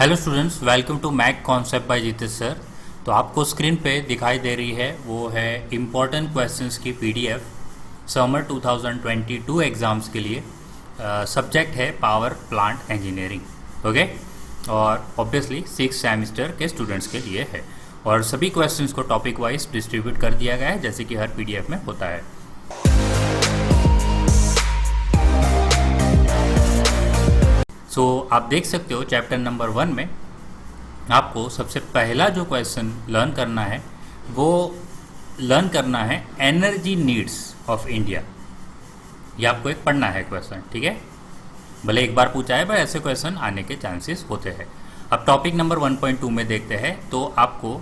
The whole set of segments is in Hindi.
Hello students, welcome to Mac concept by Jitesh sir. तो आपको स्क्रीन पे दिखाई दे रही है वो है इम्पोर्टेंट क्वेश्चंस की पीडीएफ समर 2022 एग्ज़ाम्स के लिए। सब्जेक्ट है पावर प्लांट इंजीनियरिंग। ओके, और ऑब्वियसली 6 सेमेस्टर के स्टूडेंट्स के लिए है और सभी क्वेश्चंस को टॉपिक वाइज डिस्ट्रीब्यूट कर दिया गया है जैसे कि हर पीडीएफ में होता है। सो आप देख सकते हो चैप्टर नंबर 1 में आपको सबसे पहला जो क्वेश्चन लर्न करना है वो लर्न करना है एनर्जी नीड्स ऑफ इंडिया। ये आपको एक पढ़ना है क्वेश्चन, ठीक है। भले एक बार पूछा है पर ऐसे क्वेश्चन आने के चांसेस होते हैं। अब टॉपिक नंबर 1.2 में देखते हैं तो आपको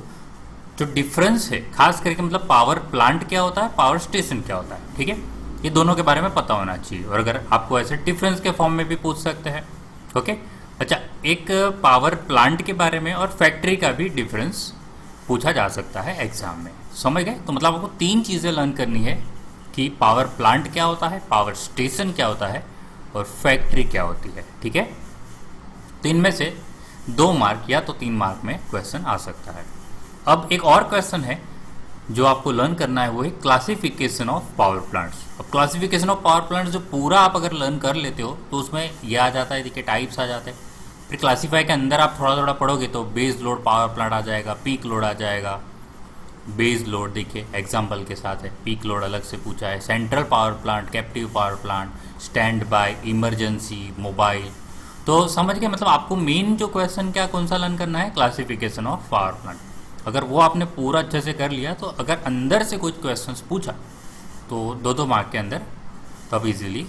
जो डिफरेंस है खास करके मतलब पावर प्लांट क्या होता है, पावर स्टेशन क्या होता है, ठीक है, ये दोनों के बारे में पता होना चाहिए। और अगर आपको ऐसे डिफरेंस के फॉर्म में भी पूछ सकते हैं। ओके, अच्छा, एक पावर प्लांट के बारे में और फैक्ट्री का भी डिफरेंस पूछा जा सकता है एग्जाम में, समझ गए। तो मतलब आपको 3 चीज़ें लर्न करनी है कि पावर प्लांट क्या होता है, पावर स्टेशन क्या होता है और फैक्ट्री क्या होती है, ठीक है। तो इनमें से 2 मार्क या तो 3 मार्क में क्वेश्चन आ सकता है। अब एक और क्वेश्चन है जो आपको लर्न करना है वो है क्लासिफिकेशन ऑफ पावर प्लांट्स। अब क्लासिफिकेशन ऑफ पावर प्लांट्स जो पूरा आप अगर लर्न कर लेते हो तो उसमें ये आ जाता है, देखिए टाइप्स आ जाते हैं। फिर क्लासीफाई के अंदर आप थोड़ा थोड़ा पढ़ोगे तो बेस लोड पावर प्लांट आ जाएगा, पीक लोड आ जाएगा। बेस लोड देखिए एग्जाम्पल के साथ है, पीक लोड अलग से पूछा है, central power plant, captive power plant, stand by, emergency, mobile. तो समझ गए, मतलब आपको मेन जो क्वेश्चन क्या कौन सा लर्न करना है, क्लासिफिकेशन ऑफ पावर प्लांट। अगर वो आपने पूरा अच्छे से कर लिया तो अगर अंदर से कुछ क्वेश्चंस पूछा तो 2-2 मार्क के अंदर तब इजीली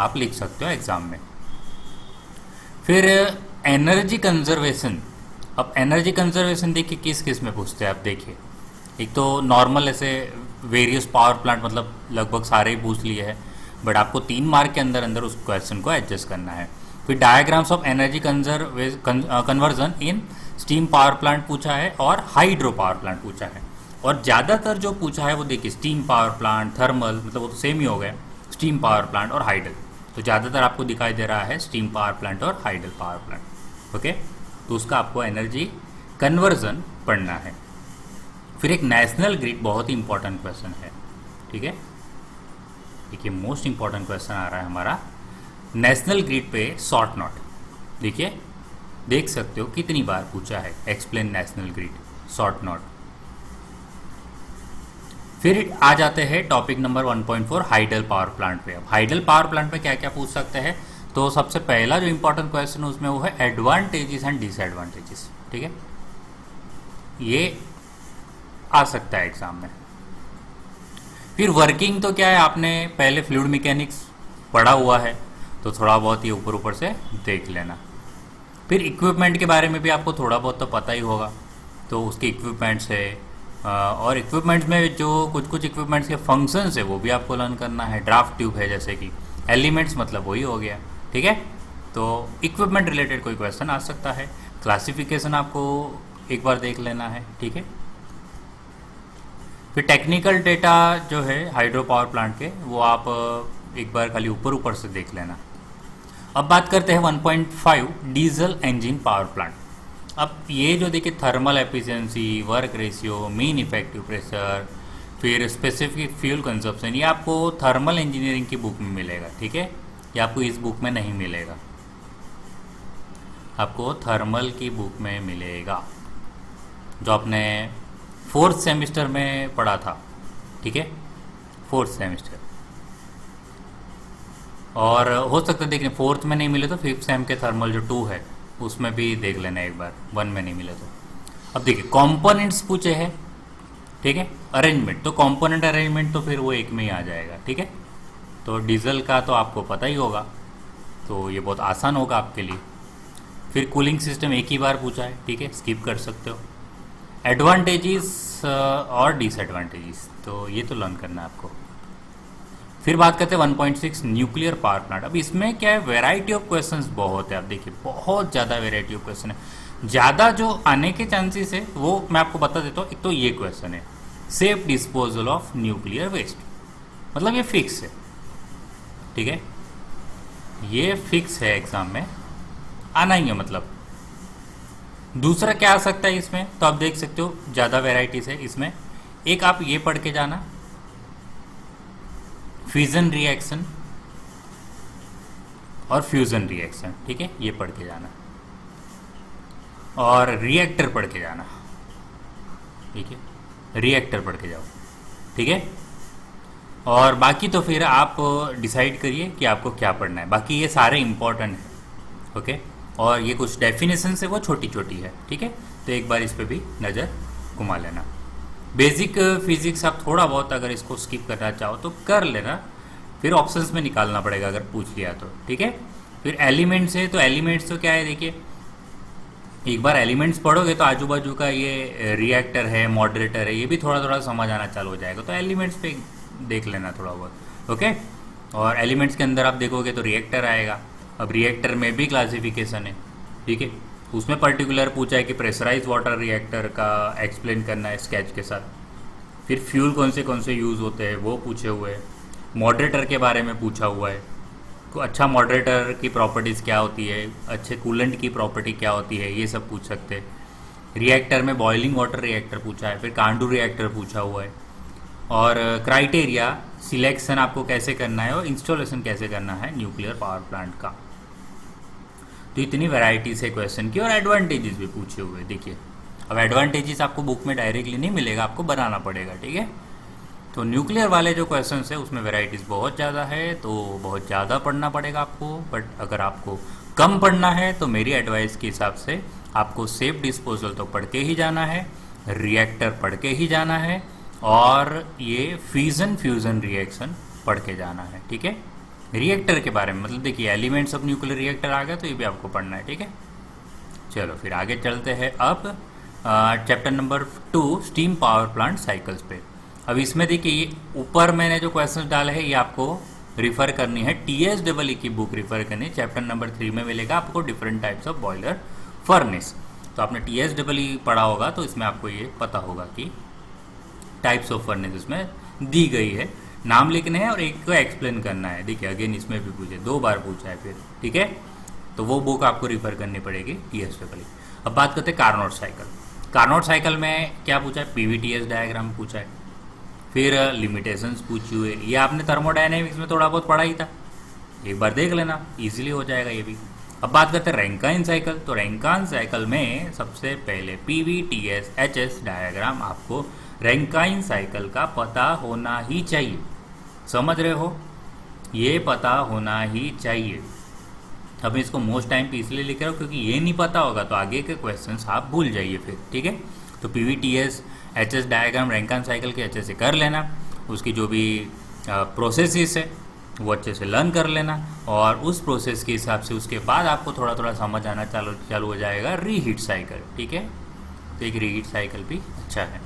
आप लिख सकते हो एग्ज़ाम में। फिर एनर्जी कंजर्वेशन। अब एनर्जी कंजर्वेशन देखिए किस किस में पूछते हैं आप देखिए। एक तो नॉर्मल ऐसे वेरियस पावर प्लांट मतलब लगभग सारे ही पूछ लिए हैं, बट आपको 3 मार्क के अंदर अंदर उस क्वेश्चन को एडजस्ट करना है। फिर diagrams of energy conversion in steam power plant पूछा है और हाइड्रो पावर प्लांट पूछा है। और ज़्यादातर जो पूछा है वो देखिए स्टीम पावर प्लांट, थर्मल, मतलब वो तो सेम ही हो गया, स्टीम पावर प्लांट और हाइडल। तो ज़्यादातर आपको दिखाई दे रहा है स्टीम पावर प्लांट और हाइडल पावर प्लांट। ओके, तो उसका आपको एनर्जी कन्वर्जन पढ़ना है। फिर एक नेशनल ग्रिड, बहुत ही इंपॉर्टेंट क्वेश्चन है, ठीक है। देखिए मोस्ट इंपॉर्टेंट क्वेश्चन आ रहा है हमारा नेशनल ग्रिड पे शॉर्ट नोट। देखिए देख सकते हो कितनी बार पूछा है, explain national grid, short note. फिर आ जाते हैं topic number 1.4 hydel power plant पे। अब हाइडल पावर प्लांट पे क्या क्या पूछ सकते हैं, तो सबसे पहला जो इंपॉर्टेंट क्वेश्चन उसमें वो है एडवांटेजेस एंड डिसएडवांटेजेस, ठीक है, ये आ सकता है एग्जाम में। फिर वर्किंग तो क्या है, आपने पहले फ्लूइड मैकेनिक्स पढ़ा हुआ है तो थोड़ा बहुत ये ऊपर ऊपर से देख लेना। फिर इक्विपमेंट के बारे में भी आपको थोड़ा बहुत तो पता ही होगा, तो उसके इक्विपमेंट्स है और इक्विपमेंट्स में जो कुछ कुछ इक्विपमेंट्स के फंक्शंस है वो भी आपको लर्न करना है। ड्राफ्ट ट्यूब है जैसे कि, एलिमेंट्स मतलब वही हो गया, ठीक है। तो इक्विपमेंट रिलेटेड कोई क्वेश्चन आ सकता है। क्लासिफिकेशन आपको एक बार देख लेना है, ठीक है। फिर टेक्निकल डेटा जो है हाइड्रो पावर प्लांट के वो आप एक बार खाली ऊपर ऊपर से देख लेना। अब बात करते हैं 1.5 डीजल इंजन पावर प्लांट। अब ये जो देखिए thermal efficiency, work ratio, mean effective pressure, फिर स्पेसिफिक फ्यूल कंजप्शन, ये आपको थर्मल इंजीनियरिंग की बुक में मिलेगा, ठीक है। ये आपको इस बुक में नहीं मिलेगा, आपको थर्मल की बुक में मिलेगा जो आपने 4th सेमेस्टर में पढ़ा था, ठीक है, 4th सेमेस्टर। और हो सकता है देखिए 4th में नहीं मिले तो 5th सेम के थर्मल जो 2 है उसमें भी देख लेना एक बार, 1 में नहीं मिले तो। अब देखिए कंपोनेंट्स पूछे हैं, ठीक है। अरेंजमेंट, तो कंपोनेंट अरेंजमेंट तो फिर वो एक में ही आ जाएगा, ठीक है। तो डीजल का तो आपको पता ही होगा, तो ये बहुत आसान होगा आपके लिए। फिर कूलिंग सिस्टम एक ही बार पूछा है, ठीक है, स्किप कर सकते हो। एडवांटेजेस और डिसएडवांटेजेस, तो ये तो लर्न करना है आपको। फिर बात करते हैं 1.6 न्यूक्लियर पावर प्लांट। अब इसमें क्या है, वेराइटी ऑफ क्वेश्चंस बहुत है। आप देखिए बहुत ज़्यादा वेराइटी ऑफ क्वेश्चन है। ज़्यादा जो आने के चांसेस है वो मैं आपको बता देता हूँ। एक तो ये क्वेश्चन है safe disposal of nuclear waste, मतलब ये फिक्स है, ठीक है, ये फिक्स है, एग्जाम में आना ही है। मतलब दूसरा क्या आ सकता है इसमें, तो आप देख सकते हो ज़्यादा वेराइटीज है इसमें। एक आप ये पढ़ के जाना, फिजन रिएक्शन और फ्यूजन रिएक्शन, ठीक है, ये पढ़ के जाना। और रिएक्टर पढ़ के जाना, ठीक है, रिएक्टर पढ़ के जाओ, ठीक है। और बाकी तो फिर आप डिसाइड करिए कि आपको क्या पढ़ना है। बाकी ये सारे इंपॉर्टेंट हैं, ओके। और ये कुछ डेफिनेशन है वो छोटी छोटी है, ठीक है, तो एक बार इस पर भी नज़र घुमा लेना। बेसिक फिजिक्स आप थोड़ा बहुत अगर इसको स्किप करना चाहो तो कर लेना, फिर ऑप्शंस में निकालना पड़ेगा अगर पूछ लिया तो, ठीक है। फिर एलिमेंट्स है, तो एलिमेंट्स तो क्या है, देखिए एक बार एलिमेंट्स पढ़ोगे तो आजू बाजू का ये रिएक्टर है, मॉडरेटर है, ये भी थोड़ा थोड़ा समझ आना चालू हो जाएगा। तो एलिमेंट्स पे देख लेना थोड़ा बहुत, ओके। और एलिमेंट्स के अंदर आप देखोगे तो रिएक्टर आएगा। अब रिएक्टर में भी क्लासिफिकेशन है, ठीक है, उसमें पर्टिकुलर पूछा है कि प्रेशराइज वाटर रिएक्टर का एक्सप्लेन करना है स्केच के साथ। फिर फ्यूल कौन से यूज़ होते हैं वो पूछे हुए हैं। मॉडरेटर के बारे में पूछा हुआ है, अच्छा मॉडरेटर की प्रॉपर्टीज़ क्या होती है, अच्छे कूलेंट की प्रॉपर्टी क्या होती है, ये सब पूछ सकते हैं। रिएक्टर में बॉइलिंग वाटर रिएक्टर पूछा है, फिर कांडू रिएक्टर पूछा हुआ है। और क्राइटेरिया सिलेक्शन आपको कैसे करना है और इंस्टॉलेशन कैसे करना है न्यूक्लियर पावर प्लांट का। तो इतनी वैराइटीज है क्वेश्चन की, और एडवांटेजेस भी पूछे हुए। देखिए अब एडवांटेजेस आपको बुक में डायरेक्टली नहीं मिलेगा, आपको बनाना पड़ेगा, ठीक है। तो न्यूक्लियर वाले जो क्वेश्चन है उसमें वैराइटीज़ बहुत ज़्यादा है, तो बहुत ज़्यादा पढ़ना पड़ेगा आपको। बट अगर आपको कम पढ़ना है तो मेरी एडवाइस के हिसाब से आपको सेफ डिस्पोजल तो पढ़ के ही जाना है, रिएक्टर पढ़ के ही जाना है, और ये फिजन फ्यूजन रिएक्शन पढ़ के जाना है, ठीक है। रिएक्टर के बारे में मतलब देखिए एलिमेंट्स ऑफ न्यूक्लियर रिएक्टर आ गया, तो ये भी आपको पढ़ना है, ठीक है। चलो फिर आगे चलते हैं अब chapter number 2 steam power plant cycles पे। अब इसमें देखिए ये ऊपर मैंने जो क्वेश्चन डाले हैं ये आपको रिफ़र करनी है, TSEE की बुक रिफ़र करनी है। चैप्टर नंबर 3 में मिलेगा आपको different types of boiler furnace. तो आपने TSEE पढ़ा होगा तो इसमें आपको ये पता होगा कि टाइप्स ऑफ फर्नेस इसमें दी गई है, नाम लिखने हैं और एक को एक्सप्लेन करना है। देखिए अगेन इसमें भी पूछे, 2 बार पूछा है फिर, ठीक है। तो वो बुक आपको रिफ़र करनी पड़ेगी TSEE। अब बात करते हैं कार्नोट साइकिल। कार्नोट साइकिल में क्या पूछा है, PVTS डायग्राम पूछा है, फिर लिमिटेशंस पूछी हुई है। ये आपने थर्मोडायनेमिक्स में थोड़ा बहुत पढ़ा ही था, एक बार देख लेना, इजीली हो जाएगा ये भी। अब बात करते हैं रैंकाइन साइकिल। तो रैंकाइन साइकिल में सबसे पहले PVTS HS डायग्राम आपको रैंकाइन साइकिल का पता होना ही चाहिए, समझ रहे हो, ये पता होना ही चाहिए। अब इसको मोस्ट टाइम पे इसलिए लिख रहा हूँ क्योंकि ये नहीं पता होगा तो आगे के क्वेश्चंस आप भूल जाइए फिर, ठीक है। तो PVTS HS diagram Rankine cycle के अच्छे से कर लेना, उसकी जो भी प्रोसेसेस है वो अच्छे से लर्न कर लेना, और उस प्रोसेस के हिसाब से उसके बाद आपको थोड़ा थोड़ा समझ आना चालू हो जाएगा रीहीट साइकिल, ठीक है। तो एक रीहीट साइकिल भी अच्छा है,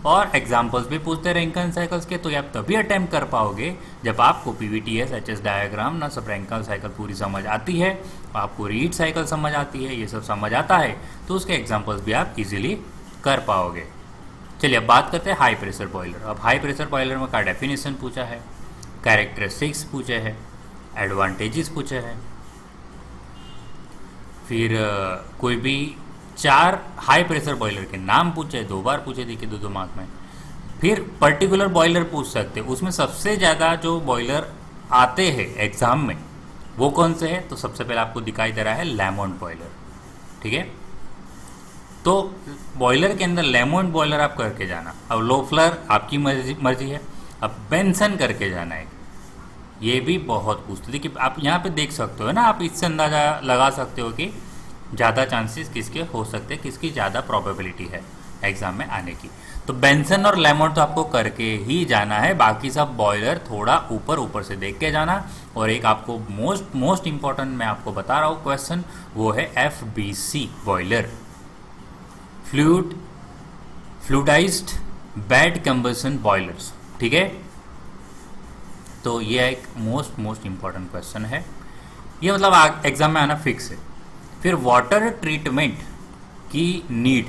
और एग्जाम्पल्स भी पूछते हैं रैंकाइन साइकिल्स के, तो आप तभी अटैम्प्ट कर पाओगे जब आपको PVTS HS डायग्राम ना सब रैंकाइन साइकिल पूरी समझ आती है, आपको रीहीट साइकिल समझ आती है, ये सब समझ आता है तो उसके एग्जाम्पल्स भी आप इजीली कर पाओगे। चलिए अब बात करते हैं हाई प्रेशर बॉयलर। अब हाई प्रेशर बॉयलर में का डेफिनेशन पूछा है, कैरेक्टरिस्टिक्स पूछे हैं, एडवांटेजेस पूछे हैं, फिर कोई भी 4 हाई प्रेशर बॉयलर के नाम पूछे, 2 बार पूछे, देखिए 2 मार्क में। फिर पर्टिकुलर बॉयलर पूछ सकते, उसमें सबसे ज़्यादा जो बॉयलर आते हैं एग्जाम में वो कौन से है, तो सबसे पहले आपको दिखाई दे रहा है लेमोंट बॉयलर, ठीक है। तो बॉयलर के अंदर लेमोंट बॉयलर आप करके जाना। अब लोफलर आपकी मर्जी है, अब बेंसन करके जाना है, ये भी बहुत पूछते। देखिए आप यहाँ पे देख सकते हो ना, आप इससे अंदाज़ा लगा सकते हो कि ज़्यादा चांसेस किसके हो सकते हैं, किसकी ज़्यादा प्रोबेबिलिटी है एग्ज़ाम में आने की। तो बेंसन और लेमोंट तो आपको करके ही जाना है, बाकी सब बॉयलर थोड़ा ऊपर से देख के जाना। और एक आपको मोस्ट इम्पॉर्टेंट मैं आपको बता रहा हूँ क्वेश्चन, वो है FBC boiler, fluidized bed combustion boilers, ठीक है। तो ये एक मोस्ट इम्पॉर्टेंट क्वेश्चन है, ये मतलब एग्जाम में आना फिक्स है। फिर वाटर ट्रीटमेंट की नीड,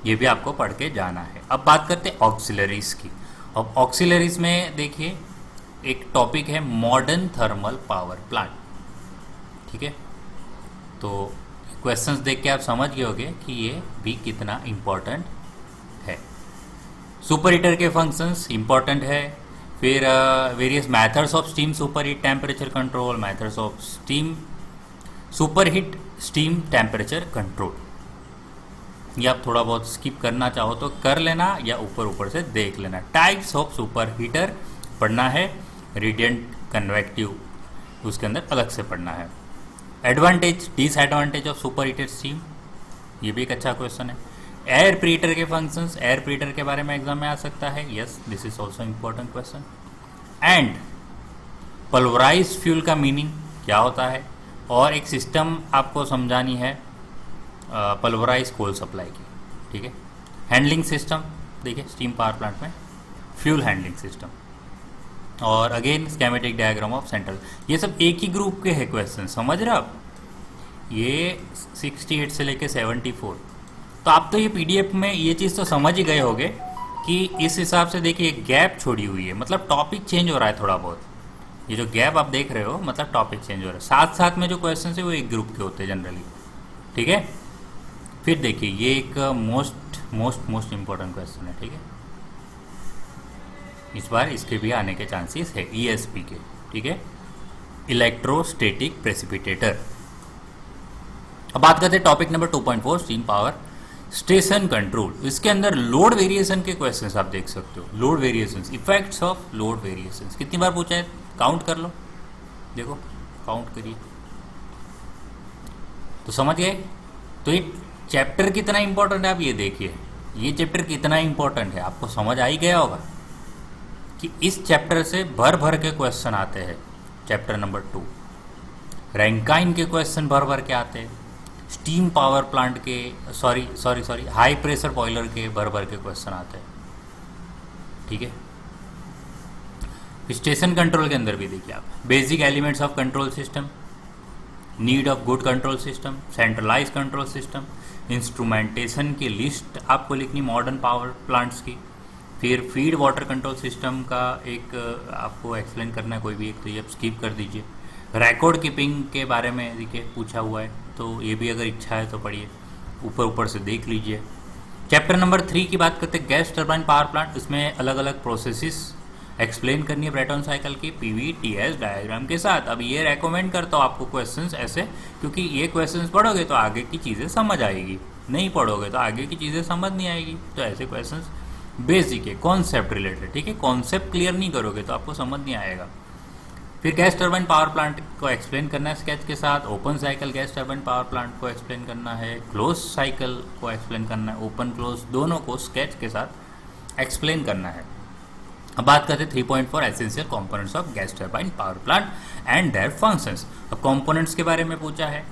ये भी आपको पढ़ के जाना है। अब बात करते हैं ऑक्सिलरीज की। अब ऑक्सिलरीज में देखिए एक टॉपिक है मॉडर्न थर्मल पावर प्लांट, ठीक है। तो क्वेश्चंस देख के आप समझ गए होंगे कि ये भी कितना इम्पोर्टेंट है। सुपर हीटर के फंक्शंस इम्पोर्टेंट है। फिर various methods of steam super heat temperature control, methods of steam super heat steam temperature control, ये आप थोड़ा बहुत स्किप करना चाहो तो कर लेना या ऊपर ऊपर से देख लेना। टाइप्स ऑफ सुपर हीटर पढ़ना है, रेडिएंट कन्वेक्टिव उसके अंदर अलग से पढ़ना है। Advantage disadvantage of super heated steam, ये भी एक अच्छा क्वेश्चन है। एयर प्रीहीटर के फंक्शंस, एयर प्रीहीटर के बारे में एग्जाम में आ सकता है, yes this is also important question. And pulverised fuel का मीनिंग क्या होता है, और एक सिस्टम आपको समझानी है पल्वराइज कोल सप्लाई की, ठीक है। हैंडलिंग सिस्टम देखिए स्टीम पावर प्लांट में फ्यूल हैंडलिंग सिस्टम, और again schematic diagram of central, ये सब एक ही ग्रुप के हैं क्वेश्चन, समझ रहे हो आप। ये 68 से लेके 74, तो आप तो ये पीडीएफ में ये चीज़ तो समझ ही गए होंगे कि इस हिसाब से देखिए गैप छोड़ी हुई है, मतलब टॉपिक चेंज हो रहा है थोड़ा बहुत। ये जो गैप आप देख रहे हो मतलब टॉपिक चेंज हो रहा है, साथ साथ में जो क्वेश्चन है वो एक ग्रुप के होते हैं जनरली, ठीक है। फिर देखिए ये एक मोस्ट इम्पोर्टेंट क्वेश्चन है, ठीक है। इस बार इसके भी आने के चांसेस है, ईएसपी के, ठीक है, इलेक्ट्रोस्टैटिक प्रेसिपिटेटर। अब बात करते हैं topic number 2.4 steam power station control. इसके अंदर लोड वेरिएशन के क्वेश्चंस आप देख सकते हो। Load variations, effects of load variations कितनी बार पूछा है, काउंट कर लो, देखो काउंट करिए तो समझ गए। तो ये चैप्टर कितना इंपॉर्टेंट है आप ये देखिए, ये चैप्टर कितना इंपॉर्टेंट है आपको समझ आ ही गया होगा कि इस चैप्टर से भर भर के क्वेश्चन आते हैं। चैप्टर नंबर 2 रैंकाइन के क्वेश्चन भर भर के आते हैं, स्टीम पावर प्लांट के सॉरी हाई प्रेशर बॉयलर के भर भर के क्वेश्चन आते हैं, ठीक है। स्टेशन कंट्रोल के अंदर भी देखिए आप basic elements of control system, need of good control system, centralize control system, instrumentation की लिस्ट आपको लिखनी मॉडर्न पावर प्लांट्स की। फिर फीड वाटर कंट्रोल सिस्टम का एक आपको एक्सप्लेन करना है कोई भी एक, तो ये आप स्किप कर दीजिए। रिकॉर्ड कीपिंग के बारे में देखिए पूछा हुआ है, तो ये भी अगर इच्छा है तो पढ़िए, ऊपर ऊपर से देख लीजिए। चैप्टर नंबर 3 की बात करते हैं गैस टर्बाइन पावर प्लांट, उसमें अलग अलग प्रोसेसेस एक्सप्लेन करनी है ब्रेटन साइकिल की पीवीटीएस डायग्राम के साथ। अब ये रेकमेंड करता हूँ आपको क्वेश्चंस ऐसे, क्योंकि ये क्वेश्चंस पढ़ोगे तो आगे की चीज़ें समझ आएगी, नहीं पढ़ोगे तो आगे की चीज़ें समझ नहीं आएगी। तो ऐसे क्वेश्चंस बेसिक है, कॉन्सेप्ट रिलेटेड, ठीक है। कॉन्सेप्ट क्लियर नहीं करोगे तो आपको समझ नहीं आएगा। फिर गैस टर्बाइन पावर प्लांट को एक्सप्लेन करना है स्केच के साथ, open cycle gas turbine power plant को एक्सप्लेन करना है, क्लोज साइकिल को एक्सप्लेन करना है, ओपन क्लोज दोनों को स्केच के साथ एक्सप्लेन करना है। अब बात करते हैं 3.4 essential components of gas turbine power plant and their functions. अब कंपोनेंट्स के बारे में पूछा है,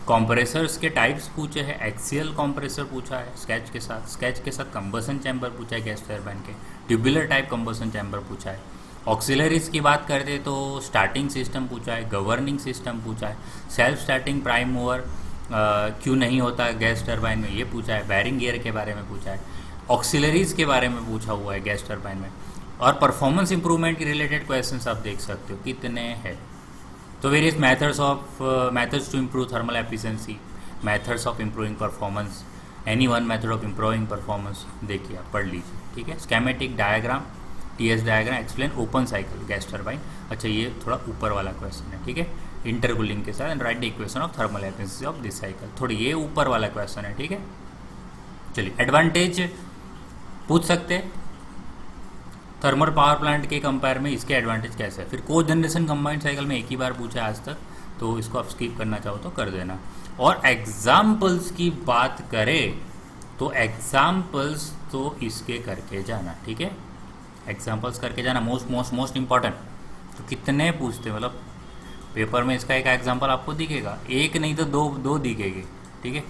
कंप्रेसर्स के टाइप्स पूछे हैं, एक्सियल कंप्रेसर पूछा है स्केच के साथ कंबसन चैम्बर पूछा है गैस टर्बाइन के, ट्यूबुलर टाइप कंबसन चैम्बर पूछा है। ऑक्सिलरीज की बात करते तो स्टार्टिंग सिस्टम पूछा है, गवर्निंग सिस्टम पूछा है, सेल्फ स्टार्टिंग प्राइम मूवर क्यों नहीं होता गैस टर्बाइन में ये पूछा है, बैरिंग गियर के बारे में पूछा है, ऑक्सिलरीज के बारे में पूछा हुआ है गैस टर्बाइन में। और परफॉर्मेंस इंप्रूवमेंट के रिलेटेड क्वेश्चंस आप देख सकते हो कितने हैं। तो various methods to improve thermal efficiency, methods of improving performance, any one method of improving performance देखिए आप पढ़ लीजिए, ठीक है। Schematic diagram, TS diagram explain open cycle gas turbine, अच्छा ये थोड़ा ऊपर वाला क्वेश्चन है, ठीक है। इंटरकूलिंग के साथ and right the equation of thermal efficiency of this cycle, थोड़ी ये ऊपर वाला क्वेश्चन है, ठीक है। चलिए एडवांटेज पूछ सकते हैं थर्मल पावर प्लांट के कंपेयर में, इसके एडवांटेज कैसे है। फिर को जनरेशन कंबाइंड साइकिल में एक ही बार पूछा है आज तक, तो इसको आप स्किप करना चाहो तो कर देना। और एग्जाम्पल्स की बात करें तो एग्जाम्पल्स तो इसके करके जाना, ठीक है। एग्जाम्पल्स करके जाना मोस्ट इंपॉर्टेंट। तो कितने पूछते मतलब पेपर में इसका एक एग्जाम्पल आपको दिखेगा, एक नहीं तो दो दिखेगी, ठीक है।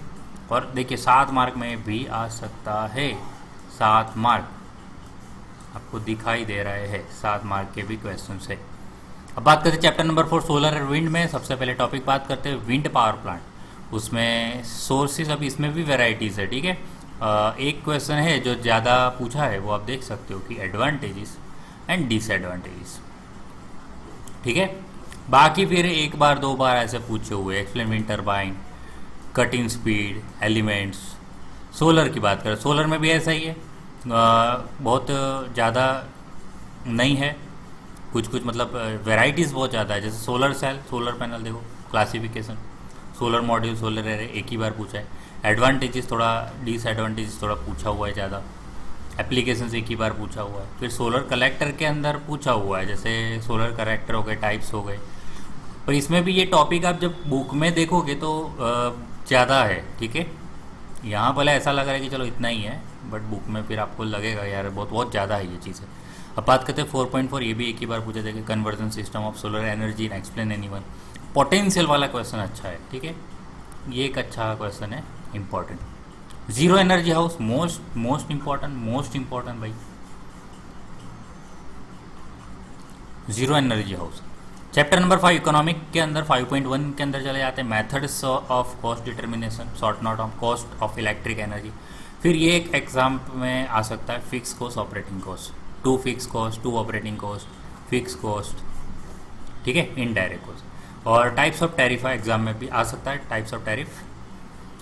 और देखिए 7 मार्क में भी आ सकता है, 7 मार्क आपको दिखाई दे रहे हैं, 7 मार्क के भी क्वेश्चन है। अब बात करते हैं चैप्टर नंबर 4 सोलर और विंड में। सबसे पहले टॉपिक बात करते हैं विंड पावर प्लांट, उसमें सोर्सेज अब इसमें भी वेराइटीज़ है, ठीक है। एक क्वेश्चन है जो ज़्यादा पूछा है वो आप देख सकते हो कि एडवांटेजेस एंड डिसएडवांटेजेस, ठीक है। बाकी फिर एक बार 2 बार ऐसे पूछे हुए explain wind turbine, cut in speed, elements. Solar की बात करें, सोलर में भी ऐसा ही है, बहुत ज़्यादा नहीं है, कुछ कुछ मतलब वेराइटीज़ बहुत ज़्यादा है। जैसे सोलर सेल, सोलर पैनल, देखो classification, solar module, solar array एक ही बार पूछा है। एडवांटेजेस थोड़ा, डिसएडवांटेजेस थोड़ा पूछा हुआ है ज़्यादा। एप्लीकेशंस एक ही बार पूछा हुआ है। फिर सोलर कलेक्टर के अंदर पूछा हुआ है, जैसे सोलर कलेक्टर हो गए, टाइप्स हो गए। पर इसमें भी ये टॉपिक आप जब बुक में देखोगे तो ज़्यादा है, ठीक है। यहाँ भले ऐसा लग रहा है कि चलो इतना ही है, बट बुक में फिर आपको लगेगा यार बहुत बहुत ज़्यादा है ये चीज़ें। अब बात करते हैं 4.4, ये भी एक ही बार पूछा था कि conversion system of solar energy in explain anyone. Potential वाला क्वेश्चन अच्छा है, ठीक है, ये एक अच्छा क्वेश्चन है, important. Zero energy house, most important भाई, zero energy house. Chapter number 5 economic के अंदर 5.1 के अंदर चले जाते हैं, methods of cost determination, sort not of cost of electric energy. फिर ये एक एग्जाम में आ सकता है, fix cost, operating cost, to fix cost, two operating cost, fix cost, ठीक है, इनडायरेक्ट कॉस्ट। और टाइप्स ऑफ टैरिफ एग्जाम में भी आ सकता है, टाइप्स ऑफ टैरिफ।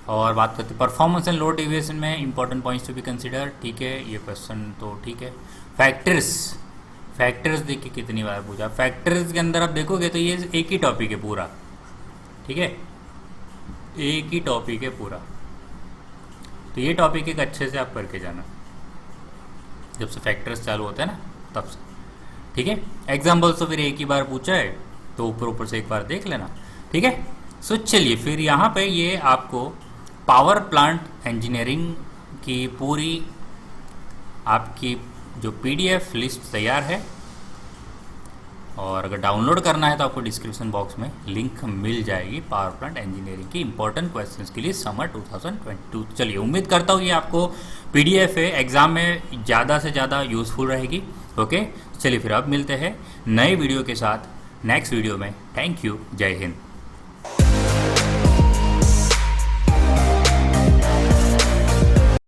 और बात करते हैं परफॉर्मेंस एंड लोड डिविएशन में important points to be consider, ठीक है, ये क्वेश्चन तो ठीक है। फैक्टर्स देखिए कितनी बार पूछा। फैक्टर्स के अंदर आप देखोगे तो ये एक ही टॉपिक है पूरा, ठीक है, एक ही टॉपिक है पूरा। तो ये टॉपिक एक अच्छे से आप करके जाना, जब से फैक्टर्स चालू होते हैं ना तब से, ठीक है। एग्जाम्पल्स तो फिर एक ही बार पूछा है तो ऊपर से एक बार देख लेना, ठीक है। सो चलिए फिर यहाँ पे ये आपको पावर प्लांट इंजीनियरिंग की पूरी आपकी जो पीडीएफ लिस्ट तैयार है, और अगर डाउनलोड करना है तो आपको डिस्क्रिप्शन बॉक्स में लिंक मिल जाएगी पावर प्लांट इंजीनियरिंग की इंपॉर्टेंट क्वेश्चंस के लिए समर 2022। चलिए उम्मीद करता हूँ ये आपको पीडीएफ है एग्जाम में ज़्यादा से ज़्यादा यूज़फुल रहेगी। ओके, चलिए फिर अब मिलते हैं नए वीडियो के साथ नेक्स्ट वीडियो में। थैंक यू, जय हिंद।